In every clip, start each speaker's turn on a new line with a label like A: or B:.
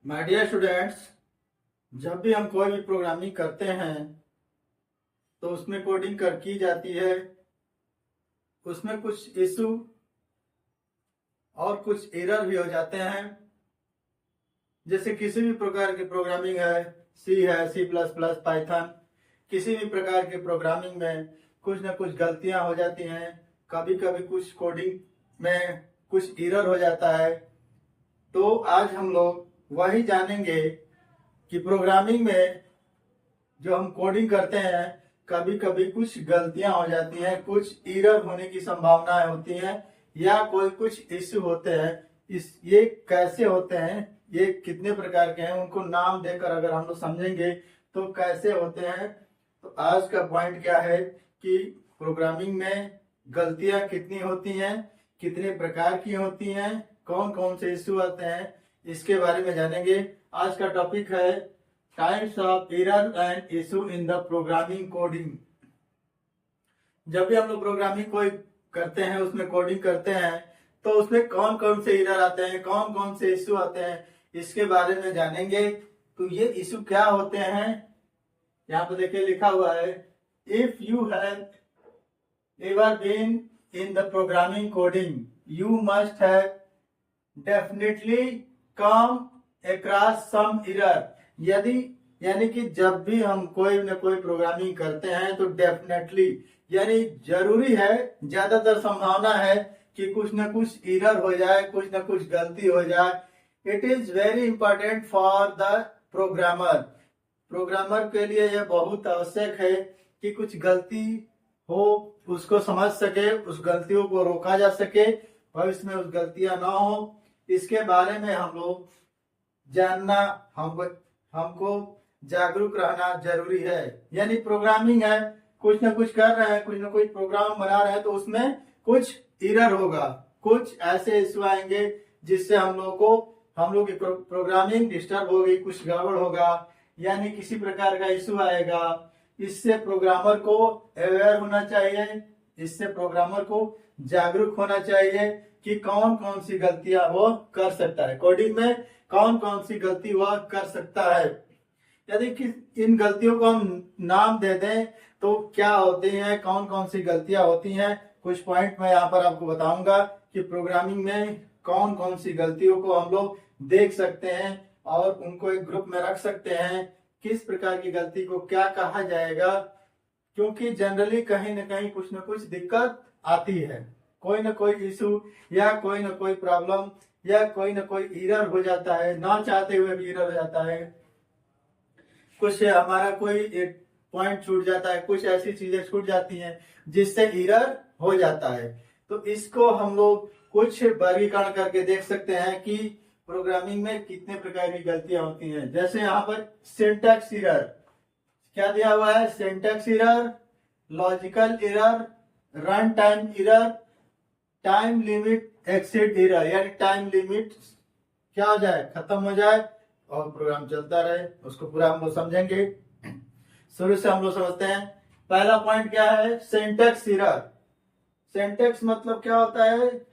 A: My dear students, जब भी हम कोई भी प्रोग्रामिंग करते हैं तो उसमें कोडिंग कर की जाती है। उसमें कुछ इशू और कुछ एरर भी हो जाते हैं। जैसे किसी भी प्रकार की प्रोग्रामिंग है, सी है, सी प्लस प्लस, पाइथन, किसी भी प्रकार की प्रोग्रामिंग में कुछ ना कुछ गलतियां हो जाती हैं। कभी कभी कुछ कोडिंग में कुछ एरर हो जाता है। तो आज हम लोग वही जानेंगे कि प्रोग्रामिंग में जो हम कोडिंग करते हैं कभी कभी कुछ गलतियां हो जाती हैं, कुछ एरर होने की संभावनाएं होती हैं या कोई कुछ इश्यू होते हैं। ये कैसे होते हैं, ये कितने प्रकार के हैं, उनको नाम देकर अगर हम लोग समझेंगे तो कैसे होते हैं। तो आज का पॉइंट क्या है कि प्रोग्रामिंग में गलतियां कितनी होती हैं, कितने प्रकार की होती हैं, कौन कौन से इश्यू आते हैं, इसके बारे में जानेंगे। आज का टॉपिक है types of error and issue in the programming coding. जब भी हम लोग प्रोग्रामिंग कोई करते हैं, उसमें कोडिंग करते हैं, तो उसमें कौन कौन से एरर आते हैं, कौन कौन से इशू आते हैं, इसके बारे में जानेंगे। तो ये इशू क्या होते हैं, यहाँ पे देखिए लिखा हुआ है, if you have ever been in the programming coding you must have definitely come across some error. यदि यानी कि जब भी हम कोई न कोई प्रोग्रामिंग करते हैं तो डेफिनेटली यानी जरूरी है, ज्यादातर संभावना है कि कुछ न कुछ एरर हो जाए, कुछ न कुछ गलती हो जाए। It is very important for the programmer. Programmer के लिए यह बहुत आवश्यक है कि कुछ गलती हो, उसको समझ सके, उस गलतियों को रोका जा सके, भविष्य में उस गलतियां ना हो। इसके बारे में हम लोग जानना, हमको जागरूक रहना जरूरी है। यानी प्रोग्रामिंग है, कुछ ना कुछ कर रहे हैं, कुछ ना कुछ प्रोग्राम बना रहे हैं, तो उसमें कुछ एरर होगा, कुछ ऐसे इश्यू आएंगे जिससे हम लोग की प्रोग्रामिंग डिस्टर्ब होगी, कुछ गड़बड़ होगा, यानी किसी प्रकार का इश्यू आएगा। इससे प्रोग्रामर को अवेयर होना चाहिए, इससे प्रोग्रामर को जागरूक होना चाहिए कि कौन कौन सी गलतियां वो कर सकता है, कोडिंग में कौन कौन सी गलती वह कर सकता है। यदि कि इन गलतियों को हम नाम दे दें तो क्या होती हैं, कौन कौन सी गलतियां होती हैं, कुछ पॉइंट मैं यहाँ पर आपको बताऊंगा कि प्रोग्रामिंग में कौन कौन सी गलतियों को हम लोग देख सकते हैं और उनको एक ग्रुप में रख सकते हैं। किस प्रकार की गलती को क्या कहा जाएगा, क्योंकि जनरली कहीं ना कहीं कुछ ना कुछ दिक्कत आती है, कोई ना कोई इशू या कोई ना कोई प्रॉब्लम या कोई ना कोई एरर हो जाता है, ना चाहते हुए भी एरर हो जाता है, कुछ हमारा कोई एक पॉइंट छूट जाता है, कुछ ऐसी चीजें छूट जाती हैं जिससे एरर हो जाता है। तो इसको हम लोग कुछ वर्गीकरण करके देख सकते हैं कि प्रोग्रामिंग में कितने प्रकार की गलतियां होती हैं। जैसे यहाँ पर सिंटैक्स एरर क्या दिया हुआ है, syntax error, logical error, run time error, time limit exceed error, यानी टाइम लिमिट क्या हो जाए, खत्म हो जाए और प्रोग्राम चलता रहे। उसको पूरा हम लोग समझेंगे, शुरू से हम लोग समझते हैं। पहला पॉइंट क्या है, सिंटैक्स एरर। सिंटैक्स मतलब क्या होता है,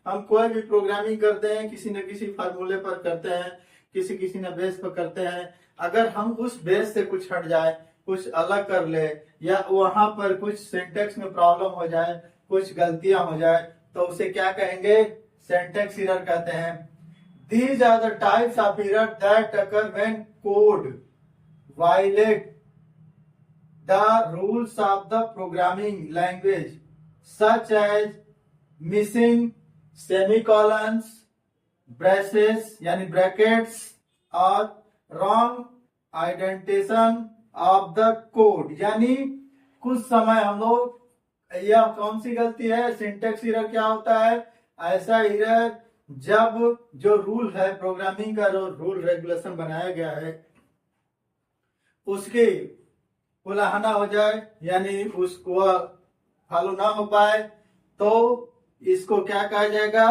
A: हम कोई भी प्रोग्रामिंग करते हैं, किसी न किसी फार्मूले पर करते हैं, किसी किसी न बेस पर करते हैं। अगर हम उस बेस से कुछ हट जाए, कुछ अलग कर ले, या वहां पर कुछ सिंटैक्स में प्रॉब्लम हो जाए, कुछ गलतियां हो जाए, तो उसे क्या कहेंगे, सिंटैक्स एरर कहते हैं। These are the types of error that occur when code violate the rules of the programming language, such as missing semicolons, braces यानी brackets, और wrong indentation of the code। यानी कुछ समय हम लोग, यह कौन सी गलती है, सिंटैक्स एरर क्या होता है, ऐसा एरर जब जो रूल है, प्रोग्रामिंग का जो रूल रेगुलेशन बनाया गया है उसकी उल्लंघना हो जाए, यानी उसको फॉलो ना हो पाए, तो इसको क्या कहा जाएगा,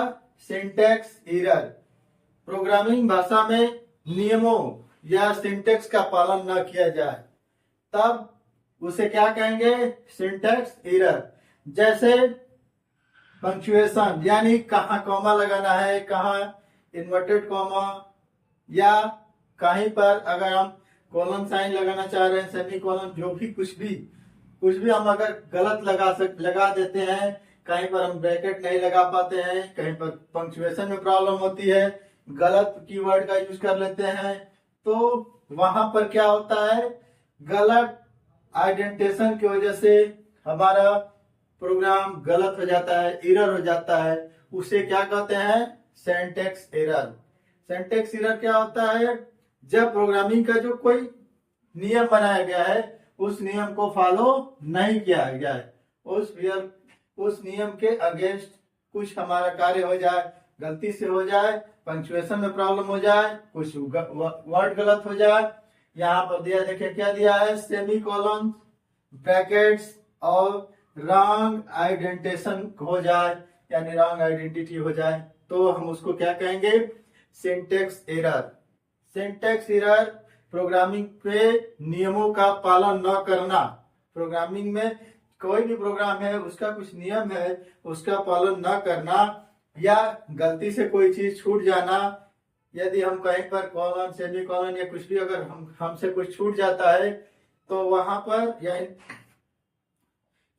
A: सिंटैक्स एरर। प्रोग्रामिंग भाषा में नियमों या सिंटैक्स का पालन न किया जाए तब उसे क्या कहेंगे, सिंटैक्स एरर। जैसे पंक्चुएशन, यानी कहाँ कॉमा लगाना है, कहाँ इन्वर्टेड कॉमा या कहीं पर अगर हम कॉलन साइन लगाना चाह रहे हैं, सेमी कॉलन, जो भी कुछ भी हम अगर गलत लगा देते हैं, कहीं पर हम ब्रैकेट नहीं लगा पाते हैं, कहीं पर पंक्चुएशन में प्रॉब्लम होती है, गलत कीवर्ड का यूज कर लेते हैं, तो वहां पर क्या होता है, गलत आइडेंटिफिकेशन की वजह से हमारा प्रोग्राम गलत हो जाता है, एरर हो जाता है। उसे क्या कहते हैं, सिंटैक्स एरर। सिंटैक्स एरर क्या होता है, जब प्रोग्रामिंग का जो कोई नियम बनाया गया है उस नियम को फॉलो नहीं किया गया है, उस नियम के अगेंस्ट कुछ हमारा कार्य हो जाए, गलती से हो जाए, पंक्चुएशन में प्रॉब्लम हो जाए, कुछ वर्ड गलत हो जाए। यहाँ पर दिया, देखिए क्या दिया है, सेमी कॉलन, ब्रैकेट्स और रॉन्ग आइडेंटिफिकेशन हो जाए, यानी रॉन्ग आइडेंटिटी हो जाए, तो हम उसको क्या कहेंगे, syntax error. Syntax error programming के नियमों का पालन न करना। प्रोग्रामिंग में कोई भी प्रोग्राम है, उसका कुछ नियम है, उसका पालन न करना, या गलती से कोई चीज छूट जाना। यदि हम कहीं पर कॉलन, सेमी कॉलन या कुछ भी अगर हमसे कुछ छूट जाता है, तो वहां पर या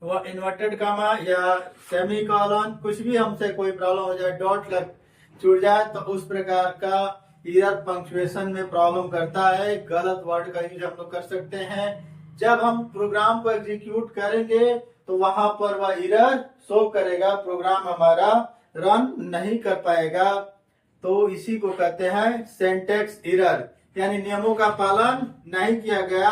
A: वह इन्वर्टेड कामा या सेमी कॉलन, कुछ भी हमसे कोई प्रॉब्लम हो जाए, डॉट लग छूट जाए, तो उस प्रकार का एरर पंक्चुएशन में प्रॉब्लम करता है, गलत वर्ड का यूज हम लोग कर सकते हैं। जब हम प्रोग्राम को एग्जीक्यूट करेंगे तो वहां पर वह एरर शो करेगा, प्रोग्राम हमारा रन नहीं कर पाएगा, तो इसी को कहते हैं सिंटैक्स एरर, यानी नियमों का पालन नहीं किया गया।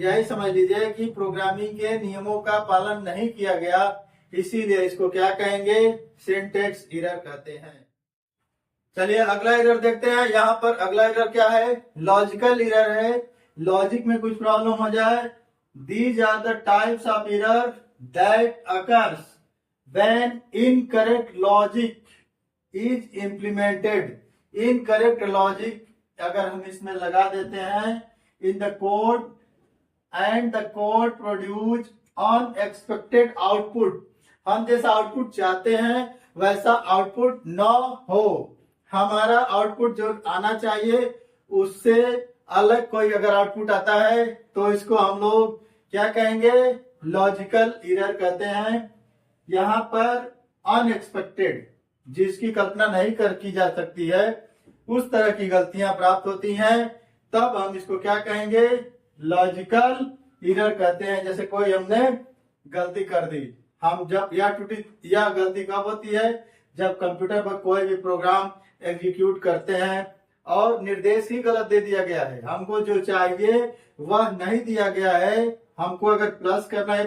A: यही समझ लीजिए कि प्रोग्रामिंग के नियमों का पालन नहीं किया गया, इसीलिए इसको क्या कहेंगे, सिंटैक्स एरर कहते हैं। चलिए अगला एरर देखते हैं। यहाँ पर अगला एरर क्या है, लॉजिकल एरर है। लॉजिक में कुछ प्रॉब्लम हो जाए, these are the types of error that occurs when incorrect logic is implemented. Incorrect logic अगर हम इसमें लगा देते हैं in the code and the code produce unexpected output, हम जैसा आउटपुट चाहते हैं वैसा आउटपुट न हो, हमारा आउटपुट जो आना चाहिए उससे अलग कोई अगर आउटपुट आता है, तो इसको हम लोग क्या कहेंगे, लॉजिकल एरर कहते हैं। यहाँ पर अनएक्सपेक्टेड, जिसकी कल्पना नहीं की जा सकती है, उस तरह की गलतियां प्राप्त होती हैं, तब हम इसको क्या कहेंगे, लॉजिकल एरर कहते हैं। जैसे कोई हमने गलती कर दी, हम जब या गलती कब होती है, जब कंप्यूटर पर कोई भी प्रोग्राम एग्जीक्यूट करते हैं और निर्देश ही गलत दे दिया गया है, हमको जो चाहिए वह नहीं दिया गया है। हमको अगर प्लस करना है,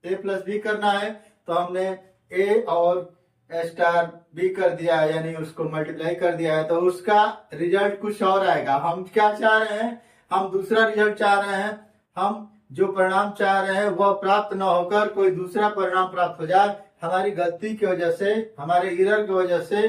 A: ए प्लस बी करना है, तो हमने ए और स्टार बी कर दिया है, यानी उसको मल्टीप्लाई कर दिया है, तो उसका रिजल्ट कुछ और आएगा। हम क्या चाह रहे हैं, हम दूसरा रिजल्ट चाह रहे हैं, हम जो परिणाम चाह रहे हैं वह प्राप्त न होकर कोई दूसरा परिणाम प्राप्त हो जाए हमारी गलती की वजह से, हमारे एरर की वजह से,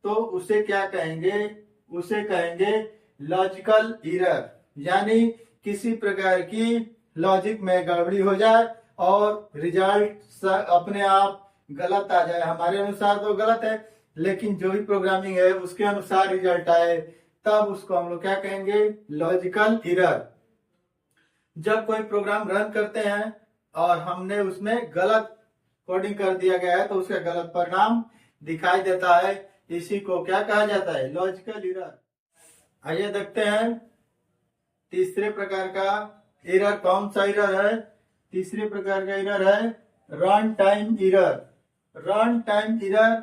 A: तो उसे क्या कहेंगे, उसे कहेंगे लॉजिकल एरर। यानी किसी प्रकार की लॉजिक में गड़बड़ी हो जाए और रिजल्ट अपने आप गलत आ जाए, हमारे अनुसार तो गलत है, लेकिन जो भी प्रोग्रामिंग है उसके अनुसार रिजल्ट आए, तब उसको हम लोग क्या कहेंगे, लॉजिकल एरर। जब कोई प्रोग्राम रन करते हैं और हमने उसमें गलत कोडिंग कर दिया गया है, तो उसका गलत परिणाम दिखाई देता है, इसी को क्या कहा जाता है, लॉजिकल एरर। आइए देखते हैं तीसरे प्रकार का एरर कौन सा एरर है। तीसरे प्रकार का एरर है run time error. Run time error,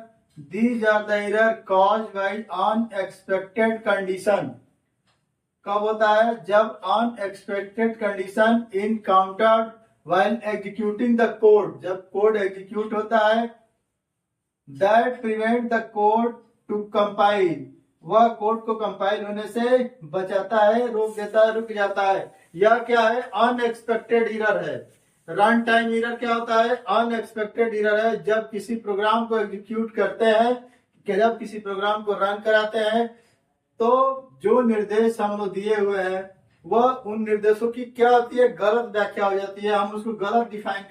A: these are the error caused by unexpected condition. कब होता है, जब unexpected condition encountered while executing the code, जब कोड एग्जीक्यूट होता है, that prevent the code to compile, वह कोड को कंपाइल होने से बचाता है, रोक देता है, रुक जाता है। यह क्या है, अनएक्सपेक्टेड एरर है। रन टाइम एरर क्या होता है, अनएक्सपेक्टेड एरर है। जब किसी प्रोग्राम को एग्जीक्यूट करते हैं, जब किसी प्रोग्राम को रन कराते हैं, तो जो निर्देश हम लोग दिए हुए हैं वह उन निर्देशों की क्या होती है, गलत व्याख्या हो जाती है, हम उसको गलत डिफाइन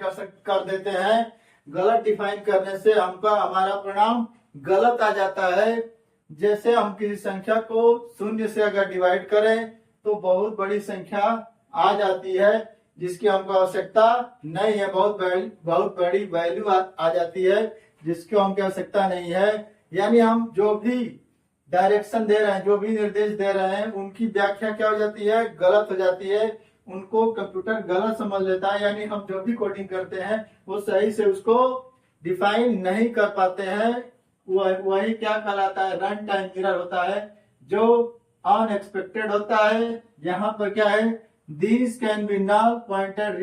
A: कर देते हैं। गलत डिफाइन करने से हमका हमारा परिणाम गलत आ जाता है, जैसे हम किसी संख्या को शून्य से अगर डिवाइड करें तो बहुत बड़ी संख्या आ जाती है जिसकी हमको आवश्यकता नहीं है, बहुत बड़ी वैल्यू आ जाती है जिसकी हमको आवश्यकता नहीं है। यानी हम जो भी डायरेक्शन दे रहे हैं, जो भी निर्देश दे रहे हैं, उनकी व्याख्या क्या हो जाती है, गलत हो जाती है, उनको कंप्यूटर गलत समझ लेता है। यानी हम जो भी कोडिंग करते हैं वो सही से उसको डिफाइन नहीं कर पाते हैं। वही क्या कहलाता है, रन टाइम एरर होता है, जो अनएक्सपेक्टेड होता है। यहाँ पर क्या है, this can be null pointer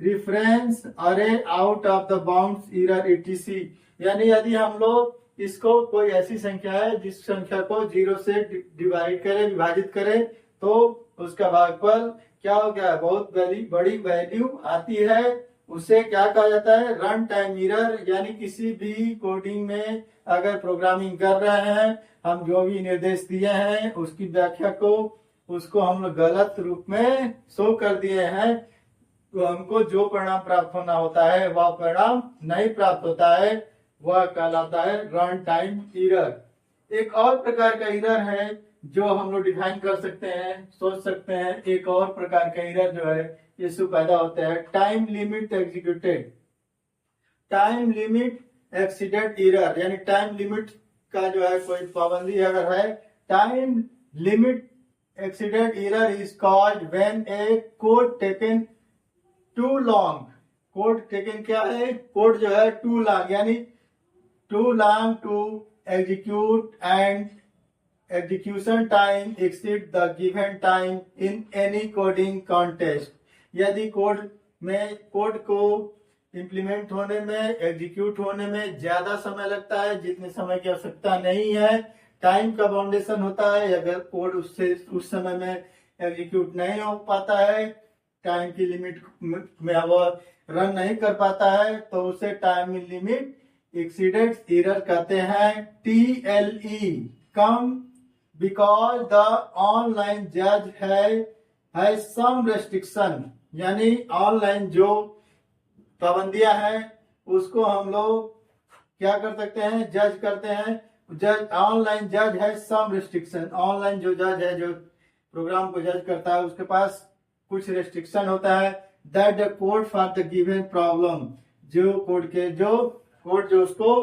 A: reference array out of the bounds error etc। यानी यदि हम लोग इसको कोई ऐसी संख्या है जिस संख्या को 0 से डिवाइड करें, विभाजित करें, तो उसका भागफल क्या हो गया, बहुत बड़ी वैल्यू आती है, उसे क्या कहा जाता है, रन टाइम एरर। यानी किसी भी कोडिंग में अगर प्रोग्रामिंग कर रहे हैं, हम जो भी निर्देश दिए हैं उसकी व्याख्या को उसको हम लोग गलत रूप में शो कर दिए हैं, तो हमको जो परिणाम प्राप्त होना होता है वह परिणाम नहीं प्राप्त होता है, वह कहलाता है रन टाइम एरर। एक और प्रकार का एरर है जो हम लोग डिफाइन कर सकते हैं, सोच सकते हैं। एक और प्रकार का एरर जो है इससे पैदा होता है time limit executed, time limit exceeded error. यानी टाइम लिमिट का जो है कोई पाबंदी अगर है, time limit exceeded error is called when a code taken too long. Code taken क्या है, कोड जो है टू लॉन्ग, यानी too long to execute and execution time exceed the given time in any coding context। यदि code को implement होने में, execute होने में ज्यादा समय लगता है जितने समय की आवश्यकता नहीं है, टाइम का बाउंडेशन होता है, अगर कोड उस समय में एग्जीक्यूट नहीं हो पाता है, टाइम की लिमिट में वो रन नहीं कर पाता है, तो उसे टाइम लिमिट एक्सीडेड एरर कहते हैं, TLE। Come because the online judge has some restriction। यानी ऑनलाइन जो पाबंदियां हैं उसको हम लोग क्या कर सकते हैं, जज करते हैं। जज ऑनलाइन जज है सम रिस्ट्रिक्शन, ऑनलाइन जो जज है, जो प्रोग्राम को जज करता है, उसके पास कुछ रेस्ट्रिक्शन होता है। That the code for the given problem, जो कोड जो उसको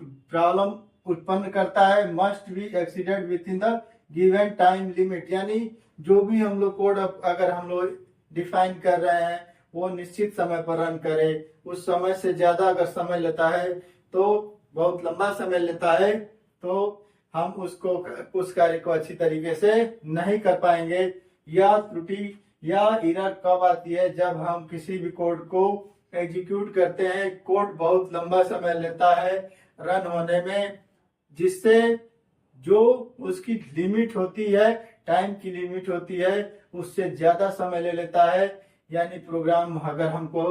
A: प्रॉब्लम उत्पन्न करता है, must be exceeded with in the given time limit. यानी जो भी हम लोग कोड अगर हम लोग डिफाइन कर रहे हैं वो निश्चित समय पर रन करे, उस समय से ज्यादा अगर समय लेता है, तो बहुत लंबा समय लेता है, तो हम उस कार्य को अच्छी तरीके से नहीं कर पाएंगे। या त्रुटि या एरर कब आती है, जब हम किसी भी कोड को एग्जीक्यूट करते हैं, कोड बहुत लंबा समय लेता है रन होने में, जिससे जो उसकी लिमिट होती है, टाइम की लिमिट होती है, उससे ज्यादा समय ले लेता है। यानी प्रोग्राम अगर हमको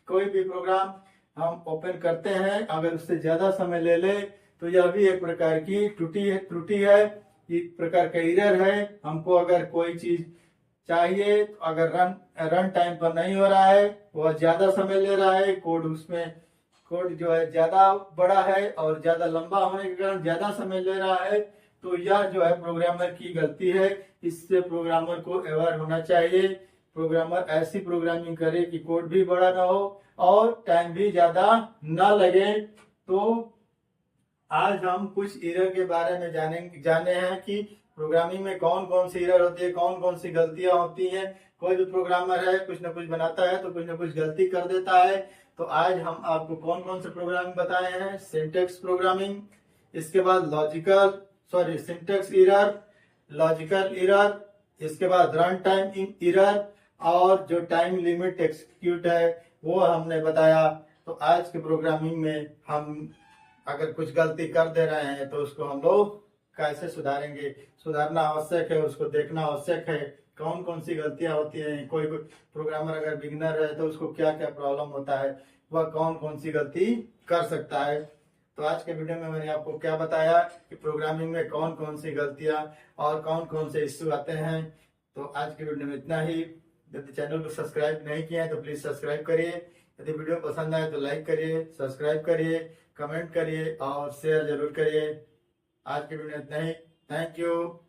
A: कोई भी प्रोग्राम हम ओपन करते हैं, अगर उससे ज्यादा समय ले ले, तो यह भी एक प्रकार की त्रुटि है, एक प्रकार का एरर है। हमको अगर कोई चीज चाहिए, अगर रन टाइम पर नहीं हो रहा है, वह ज्यादा समय ले रहा है, कोड जो है ज्यादा बड़ा है और ज्यादा लंबा होने के कारण ज्यादा समय ले रहा है, तो यह जो है प्रोग्रामर की गलती है। इससे प्रोग्रामर को अवेयर होना चाहिए। प्रोग्रामर ऐसी प्रोग्रामिंग करे कि कोड भी बड़ा ना हो और टाइम भी ज्यादा ना लगे। तो आज हम कुछ एरर के बारे में जाने हैं कि प्रोग्रामिंग में कौन कौन सी एरर होती है, कौन कौन सी गलतियां होती हैं। कोई भी प्रोग्रामर है, कुछ ना कुछ बनाता है तो कुछ ना कुछ गलती कर देता है। तो आज हम आपको कौन कौन से प्रोग्रामिंग बताए हैं, सिंटेक्स प्रोग्रामिंग, इसके बाद सिंटेक्स एरर, लॉजिकल एरर, इसके बाद रन टाइम एरर, और जो टाइम लिमिट एक्सिक्यूट है वो हमने बताया। तो आज के प्रोग्रामिंग में हम अगर कुछ गलती कर दे रहे हैं तो उसको हम लोग कैसे सुधारेंगे, सुधारना आवश्यक है, उसको देखना आवश्यक है, कौन कौन सी गलतियां होती हैं। कोई प्रोग्रामर अगर बिगिनर है तो उसको क्या क्या प्रॉब्लम होता है, वह कौन कौन सी गलती कर सकता है। तो आज के वीडियो में मैंने आपको क्या बताया कि प्रोग्रामिंग में कौन कौन सी गलतियां और कौन कौन से इश्यू आते हैं। तो आज के वीडियो में इतना ही। यदि चैनल को सब्सक्राइब नहीं किया है तो प्लीज सब्सक्राइब करिए। यदि वीडियो पसंद आए तो लाइक करिए, सब्सक्राइब करिए, कमेंट करिए और शेयर जरूर करिए। आज के वीडियो इतना ही। Thank you.